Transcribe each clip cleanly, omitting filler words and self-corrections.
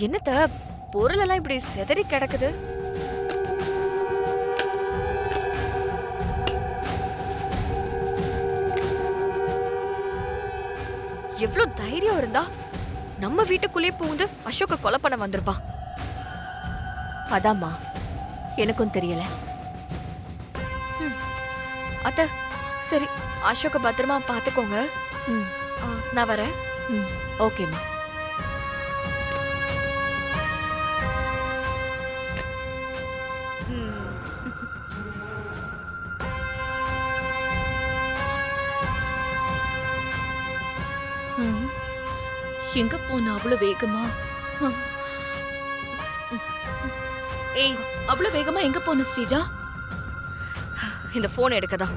என்னத்த பொருள் எல்லாம் இப்படி சிதறி கிடக்குது? எவ்ளோ தைரியம் இருந்தா நம்ம வீட்டுக்குள்ளே புகுந்து அசோக்க கொலை பண்ண வந்திருப்பான். அதாம்மா எனக்கும் தெரியல. அத்த சரி, அசோக்க பத்திரமா பாத்துக்கோங்க. ம், நான் வரேன். ம், ஓகேம்மா. ம், எங்க போன அவ்வளவு வேகமா? ஏய், அவ்வளவு வேகமா எங்க போன ஸ்ரீஜா? இந்த போன் எடுக்கதான்.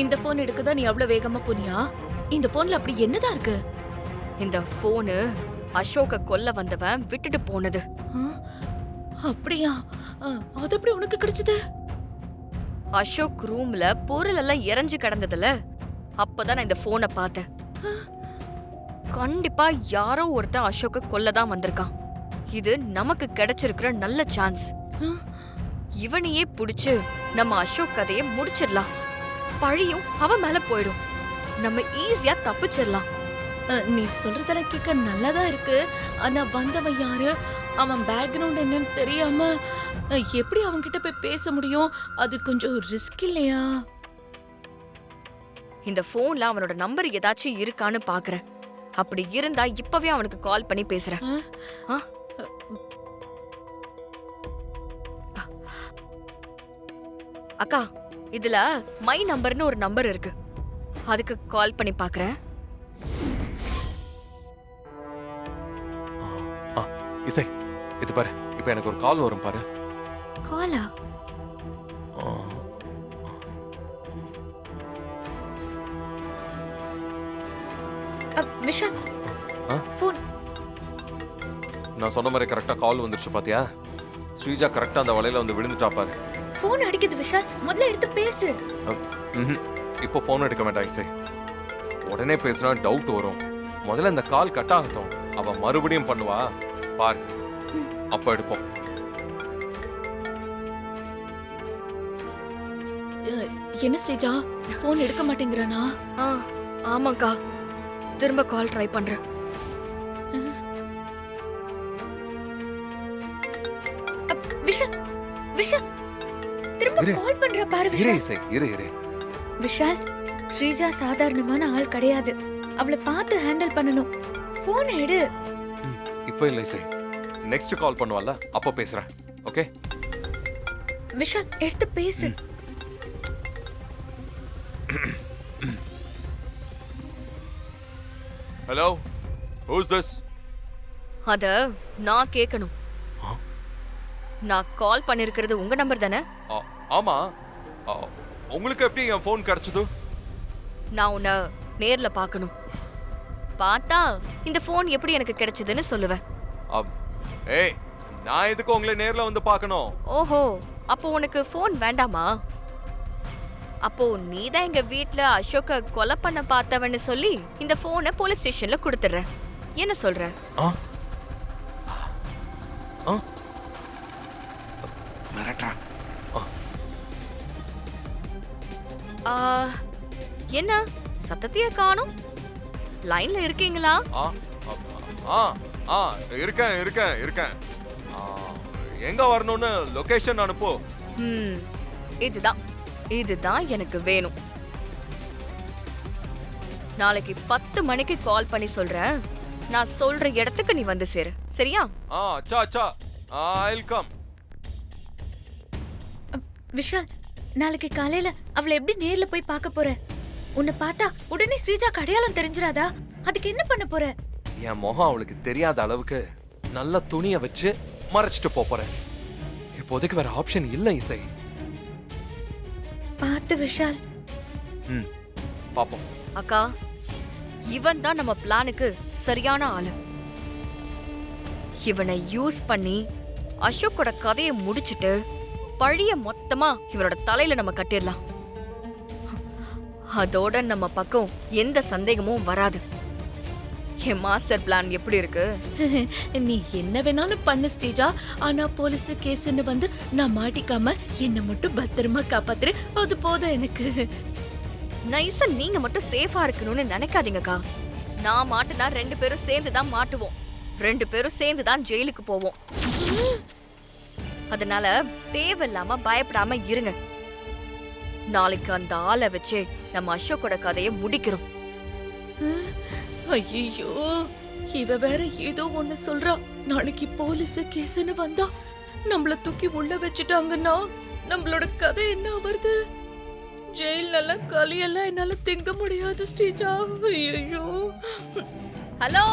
இந்த போன் எடுக்கதான் நீ அவ்வளவு வேகமா போனியா? இந்த போன்ல அப்படி என்னதான் இருக்கு? இந்த போனு அசோக்க கொல்ல வந்தவன் விட்டுட்டு போனது. அப்படியா? அது எப்படி உனக்கு கிடைச்சது? அசோக் ரூம்ல பொருள் எல்லாம் இறஞ்சு கிடந்ததுல அப்பதான் நான் இந்த போனை பார்த்தேன். கண்டிப்பா யாரோ ஒருத்தன் அசோக்க கொல்லதான் வந்திருக்கான். இது நமக்கு கிடைச்சிருக்கிற நல்ல சான்ஸ். இவனையே புடிச்சு நம்ம அசோக் கதையை முடிச்சிடலாம். பழியும் அவன் மேல போயிடும். நம்ம ஈஸியா தப்பிச்சிடலாம். நீ சொல்றதெல்லாம் கேட்க நல்லாதான் இருக்கு. ஆனா வந்தவன் யாரு, அவன் பேக்ரவுண்ட் என்னன்னு தெரியாம எப்படி அவன் கிட்ட போய் பேச முடியும்? அது கொஞ்சம் ரிஸ்க் இல்லையா? இந்த போன்ல அவனோட நம்பர் ஏதாச்சும் இருக்கான்னு பாக்குறேன். அப்படி இருந்தா இப்பவே அவனுக்கு கால் பண்ணி பேசுறேன். அக்கா, இதுல மை நம்பர்னு ஒரு நம்பர் இருக்கு. அதுக்கு கால் பண்ணி பாக்குறேன். இசை, இது பாரு, இப்ப எனக்கு ஒரு கால் வரும் பாரு. காலா? விஷால் போன். நான் சொன்ன மாதிரி கரெக்டா கால் வந்துருச்சு பாத்தியா? ஸ்ரீஜா கரெக்டா அந்த வலையில வந்து விழுந்துட்டா பாரு. போன் அடிக்குது விஷால், முதல்ல எடுத்து பேசு. இப்போ போன் எடுக்க வேண்டாம் இசை. உடனே பேசினா டவுட் வரும். முதல்ல இந்த கால் கட் ஆகட்டும். அவ மறுபடியும் பண்ணுவா பாரு, அப்ப எடுப்போம். என்ன ஸ்ரீஜா, போன் எடுக்க மாட்டேங்கிறானா? ஆமாக்கா, திரும்ப கால் ட்ரை பண்றேன். விஷால், விஷால் திரும்ப கால் பண்ற பாரு. இரு இசை, இரு இரு. விஷால், ஸ்ரீஜா சாதாரணமான ஆள் கிடையாது. அவளை பார்த்து ஹேண்டில் பண்ணணும். போன் எடு. இப்போ இல்ல இசை, நெக்ஸ்ட் கால் பண்ணுவால, அப்ப பேசுறேன். ஓகே விஷால், எடுத்து பேசு. Hello, who's this? அத நான் கேட்கணும். நான் கால் பண்ணிருக்கிறது உங்க நம்பர் தானே? ஆமா. உங்களுக்கு எப்படி என் போன் கிடைச்சது? நான் உன்னை நேர்ல பார்க்கணும். பார்த்தா இந்த போன் எப்படி எனக்கு கிடைச்சதுன்னு சொல்லுவேன். ஏய், நான் எதுக்கு உங்களை நேர்ல வந்து பார்க்கணும்? ஓஹோ, அப்போ உனக்கு போன் வேண்டாமா? அப்போ நீதான் எங்க வீட்ல அசோக்க கொலை பண்ண பார்த்தவன்னு சொல்லி இந்த போனை போலீஸ் ஸ்டேஷன்ல கொடுத்துற. என்ன சொல்ற? என்ன சத்தத்தையே காணோம்? லைன்ல இருக்கீங்களா? இருக்கேன் இருக்கேன் இருக்கேன். எங்க வரணும்னு லொகேஷன் அனுப்பு. இதுதான் எனக்கு வேணும். நாளைக்கு 10 மணிக்கு கால் பண்ணி சொல்றேன். நான் சொல்ற இடத்துக்கு நீ வந்து சேரு, சரியா? அச்சா அச்சா, I'll come. விஷால், நாளைக்கு காலையில அவளை எப்படி நேர்ல போய் பார்க்க போற? உன்னை பார்த்தா உடனே ஸ்ரீஜா அடையாளம் தெரிஞ்சிராதா? அதுக்கு என்ன பண்ண போற? என் முகம் அவளுக்கு தெரியாத அளவுக்கு நல்ல துணியை வச்சு மறைச்சிட்டு போறேன். இப்போதைக்கு வேற ஆப்ஷன் இல்ல இசை. பார்த்து விஷால். பாப்போம். அக்கா, இவன் தான் நம்ம பிளானுக்கு சரியான ஆளு. இவனை யூஸ் பண்ணி அசோக்கோட கதையை முடிச்சிட்டு பழிய மொத்தமா இவனோட தலையில நம்ம கட்டிடலாம். அதோட நம்ம பக்கம் எந்த சந்தேகமும் வராது. என் மாஸ்டர் பிளான் எப்படி இருக்கு? நீ என்ன வேணாலும் பண்ணு ஸ்ரீஜா, ஆனா போலீஸ் கேஸ்ன்னு வந்து நான் மாட்டிக்காம என்ன மட்டும் பத்திரமா காப்பாத்துரு, அது போதும் எனக்கு. நைஸா நீங்க மட்டும் சேஃபா இருக்கணும்னு நினைக்காதீங்கக்கா. நான் மாட்டுனா 2 பேரும் சேர்ந்து தான் மாட்டுவோம். 2 பேரும் சேர்ந்து தான் ஜெயிலுக்கு போவோம். அதனால தேவையில்லாம பயப்படாம இருங்க. நாளைக்கு அந்த ஆளை வச்சு நம்ம அசோக்கோட கதையை முடிக்கிறோம். ஐயோ, இவ வேற ஏதோ ஒண்ணு சொல்றா. நாளைக்கு போலீஸ் கேஸ்ன்னு வந்தா நம்மள தூக்கி உள்ள வச்சுட்டாங்கன்னா நம்மளோட கதை என்ன வருது? ஜெயில களியெல்லாம் என்னால திங்க முடியாது ஸ்ரீஜா. ஐயோ. ஹலோ,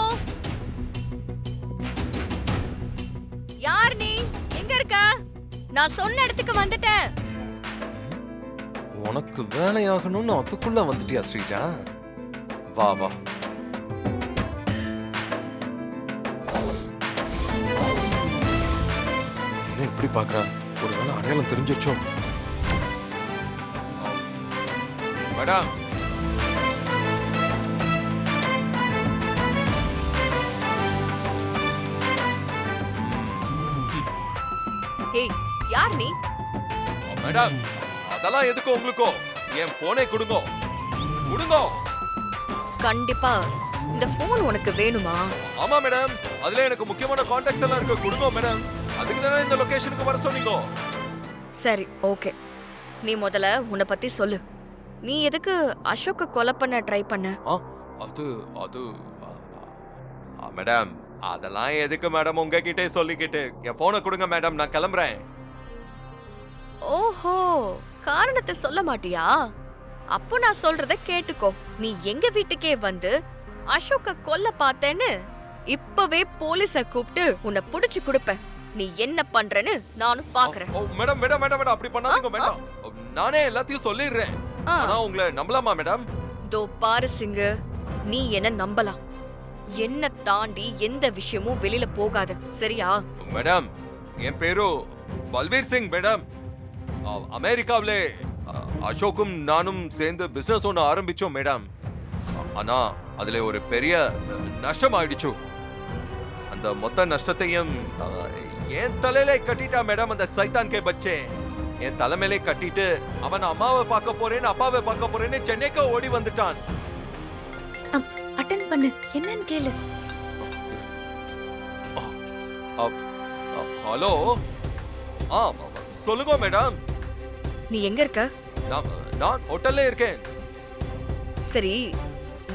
யார் நீ? எங்க இருக்க? நான் சொன்ன இடத்துக்கு வந்துட்டேன். உனக்கு வேலையாகணும்னு அதுக்குள்ள வந்துட்டியா ஸ்ரீஜா? வா வா. என்ன இப்படி பாக்குறா? ஒருவேளை அடையாளம் தெரிஞ்சிருச்சோ? மேடம், ஏய், யார் நீ? மேடம், அதெல்லாம் எதுக்கு உங்களுக்கோ? என் போனை கொடுங்க. கொடுங்க. கண்டிப்பா இந்த போன் உனக்கு வேணுமா? ஆமா மேடம், அதுல எனக்கு முக்கியமான கான்டாக்ட்ஸ் எல்லாம் இருக்கு. கொடுங்க மேடம். அதுக்கு தானே இந்த லொகேஷனுக்கு வர சொன்னீங்க. சரி, ஓகே. நீ முதல்ல உன்னை பத்தி சொல்லு. நீ எதுக்கு அசோக்க கொலை பண்ண ட்ரை பண்ண? அது அது மேடம், அதெல்லாம் எதுக்கு மேடம் உங்ககிட்ட சொல்லிக்கிட்டு? என் போனை கொடுங்க மேடம், நான் கிளம்புறேன். ஓஹோ, காரணத்தை சொல்ல மாட்டியா? அப்போ நான் சொல்றத கேட்டுக்கோ. நீ எங்க வீட்டுக்கே வந்து அசோக்க கொல்ல பார்த்தேன்னு இப்பவே போலீஸ கூப்பிட்டு உன்னை புடிச்சு கொடுப்பேன். நீ என்ன பண்றன்னு நானும் பாக்குறேன். மேடம் மேடம் மேடம் மேடம், அப்படி பண்ணாதீங்க மேடம். நானே எல்லாத்தையும் சொல்லிடுறேன். ஆனா உங்களை நம்பலாமா மேடம்? தோ பாரு சிங்கு, நீ என்ன நம்பலாம். என்ன தாண்டி எந்த விஷயமும் வெளியில போகாது, சரியா? மேடம், என் பேரு பல்வீர் சிங் மேடம். அமெரிக்காவிலே அசோக்கும் நானும் சேர்ந்து பிசினஸ் ஒன்று ஆரம்பிச்சோம் மேடம். ஆனா அதுல ஒரு பெரிய நஷ்டம் ஆயிடுச்சு. அந்த மொத்த நஷ்டத்தையும் என் தலையில கட்டிட்டா மேடம் அந்த சைத்தான் கே பச்சே. என் தலைமையிலே கட்டிட்டு அவன் அம்மாவை பார்க்க போறேன்னு அப்பாவை பார்க்க போறேன்னு சென்னைக்கு ஓடி வந்துட்டான். அட்டெண்ட் பண்ணு, என்னன்னு கேளு. ஹலோ, சொல்லுங்க மேடம். நீ எங்க இருக்க? நான் ஹோட்டல்ல இருக்கேன். சரி,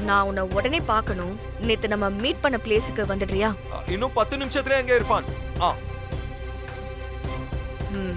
நான் உன்னை உடனே பார்க்கணும். நேத்து நம்ம மீட் பண்ண பிளேஸுக்கு வந்துடுறியா? இன்னும் 10 நிமிஷத்துல எங்க இருப்பான்? ம்